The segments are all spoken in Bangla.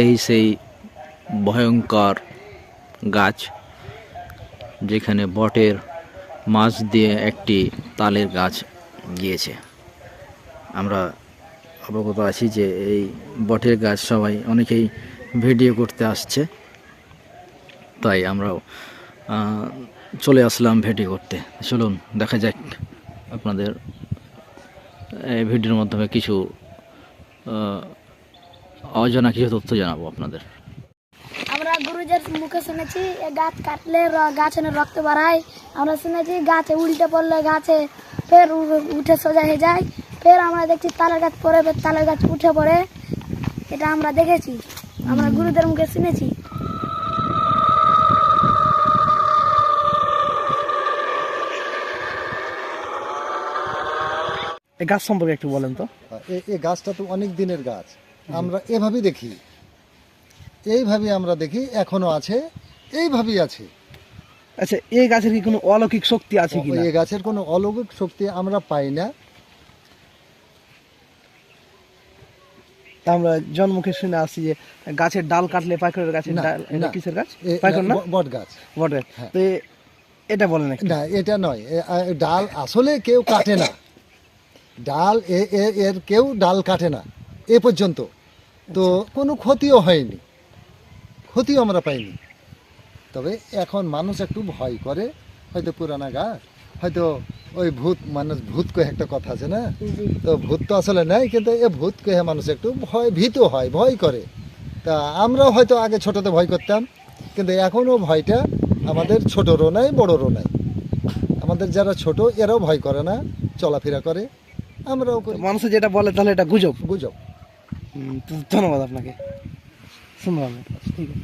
এই সেই ভয়ঙ্কর গাছ যেখানে বটের মাছ দিয়ে একটি তালের গাছ গিয়েছে। আমরা অবগত আছি যে এই বটের গাছ সবাই অনেকেই ভিডিও করতে আসছে, তাই আমরাও চলে আসলাম ভিডিও করতে। চলুন দেখা যাক, আপনাদের এই ভিডিওর মাধ্যমে কিছু অজানা কিছু তথ্য জানাবো আপনাদের। আমরা গুরুজের মুখে শুনেছি গাছ কাটলে গাছে রক্ত বাড়ায়। আমরা শুনেছি গাছে উল্টে পড়লে গাছে ফের উঠে সোজা হয়ে যায়। ফের আমরা দেখছি তালের গাছ পড়ে, ফের তালের গাছ উঠে পড়ে। এটা আমরা দেখেছি, আমরা গুরুদের মুখে শুনেছি। এই গাছ সম্পর্কে একটু বলেন তো। এই গাছটা তো অনেক দিনের গাছ, আমরা এভাবেই দেখি, এইভাবেই আমরা দেখি, এখনো আছে, এইভাবেই আছে। আচ্ছা, এই গাছের কি কোনো অলৌকিক শক্তি আছে কি? এই গাছের কোনো অলৌকিক শক্তি আমরা পাই না। আমরা জন্মকে শুনে আসছি যে গাছের ডাল কাটলে পাইকরের গাছের ডাল, এটা কিসের গাছ? পাইকর না, বট গাছ। বটের। তো এটা বলেন না, এটা নয়। ডাল আসলে কেউ কাটে না, ডাল এর কেউ ডাল কাটে না এ পর্যন্ত। তো কোনো ক্ষতিও হয়নি, ক্ষতিও আমরা পাইনি। তবে এখন মানুষ একটু ভয় করে, হয়তো পুরানা গাছ, হয়তো ওই ভূত, মানুষ ভূত কয়ে একটা কথা আছে না, তো ভূত তো আসলে নাই, কিন্তু এ ভূত কয়ে মানুষ একটু ভীত হয়, ভয় করে। তা আমরাও হয়তো আগে ছোটতে ভয় করতাম, কিন্তু এখনও ভয়টা আমাদের ছোটরও নাই, বড়রও নাই। আমাদের যারা ছোট এরাও ভয় করে না, চলাফেরা করে, আমরাও করি। মানুষ যেটা বলে তাহলে এটা গুজব। গুজব। ধন্যবাদ আপনাকে, শুনলাম। ঠিক আছে,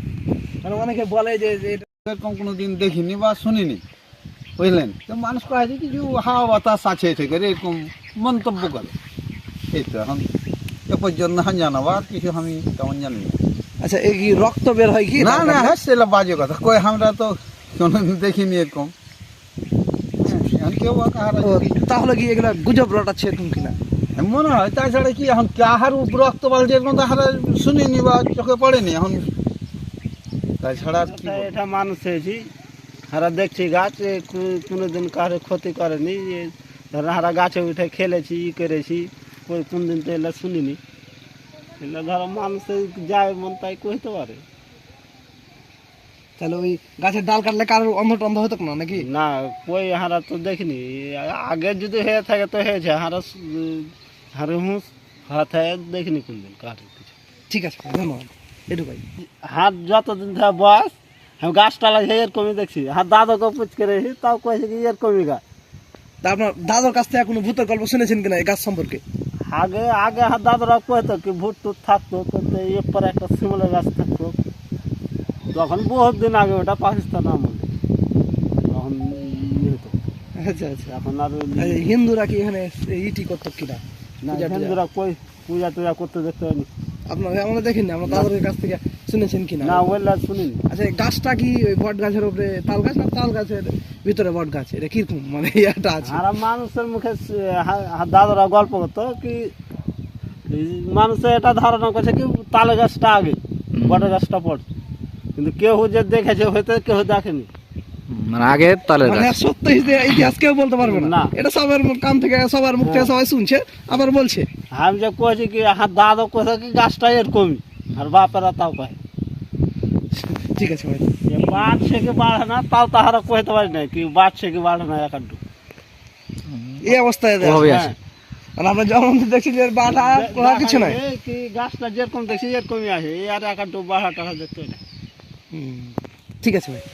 মানে অনেকে বলে যে এরকম কোনোদিন দেখিনি বা শুনিনি, বুঝলেন? তো মানুষ কয়ে যে কিছু হাওয়া বাতাস আছে থেকে এরকম মন্তব্য করে। এই তো এখন এ পর্যন্ত জানাবো, আর কিছু আমি তেমন জানি না। আচ্ছা, এই কি রক্ত বের হয় কি? না না, হ্যাঁ সেটা বাজে কথা, কই আমরা তো কোনোদিন দেখিনি এরকম। কেউ তাহলে কি এগুলা গুজব রটাচ্ছে এরকম কিনা মনে হয়? তাছাড়া কি এখন কাহার রক্ত বালছে এরকম তো হারা শুনিনি বা চোখে পড়েনি এখন। তাছাড়া এটা মানুষ হয়েছি, হারা দেখছি গাছ কোনোদিন কারো ক্ষতি করেনি। হারা গাছে উঠে খেলেছি, ই করেছি, কোনদিন তো এগুলো শুনিনি। এগুলো ধরো মানুষে যায় মন তাই কইতে পারে। তাহলে ওই গাছের ডাল কাটলে কারোর অন্ধ টন্ধ হতো না নাকি? না, কই হারা তো দেখিনি। আগে যদি হয়ে থাকে তো হয়েছে, হারে হুঁস হাত দেখিনি কোনদিন কার কিছু। ঠিক আছে, ধন্যবাদ, এটুকুই। হাত যতদিন থাকে বয়স, আমি গাছটালা এরকমই দেখছি। হাত দাদাকে পুচকে রেখেছি, তাও কয়েছে কি এরকমই গাছ। তা আপনার দাদার কাছ থেকে কোনো ভূতের গল্প শুনেছেন কিনা এই গাছ সম্পর্কে? আগে হাত দাদারা কইতো কি ভূত টুত থাকতো, কিন্তু এরপরে একটা শিমলের গাছ থাকতো, তখন বহুত দিন আগে, ওটা পাকিস্তান আমলে তখন হতো। আচ্ছা আচ্ছা, এখন আর হিন্দুরা কি এখানে ইটি করতো কিনা? না, হিন্দুরা কই পূজা টুজা করতে দেখতে হয়নি। আপনার আমরা দেখিনি, আমরা দাদার কাছ থেকে শুনেছেন কিনা? না, ওইলা শুনিনি। আচ্ছা, গাছটা কি ওই বট গাছের উপরে তাল গাছ, না তাল গাছের ভিতরে বট গাছ? এটা কিরকম মানে এটা আছে? আর মানুষের মুখে দাদারা গল্প করতো কি মানুষের এটা ধারণা করছে কি তালে গাছটা আগে, বট গাছটা পড়ে, কিন্তু কেউ যে দেখেছে হয়তো কেউ দেখেনি। মানে আগে তালের গাছ, সত্য ইতিহাস কেউ বলতে পারবে না। এটা সবার কান থেকে, সবার মুখ থেকে সবাই শুনছে, আবার বলছে। আমি যে কয়েছি কি দাদা কোথা কি গাছটা এরকমই, আর বাপেরা তাও কয়। ঠিক আছে ভাই, বাট থেকে বাড়ে না, তাও তাহারা কইতে পারি না কি বাট থেকে বাড়ে না একাডু। এই অবস্থায় আছে। আর আমরা যেমন দেখছি যে বাটা কিছু নাই, কি গাছটা যেরকম দেখছি এরকমই আছে, আর একাডু বাড়া টাকা দেখতে না। ঠিক আছে ভাই।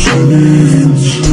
Sunny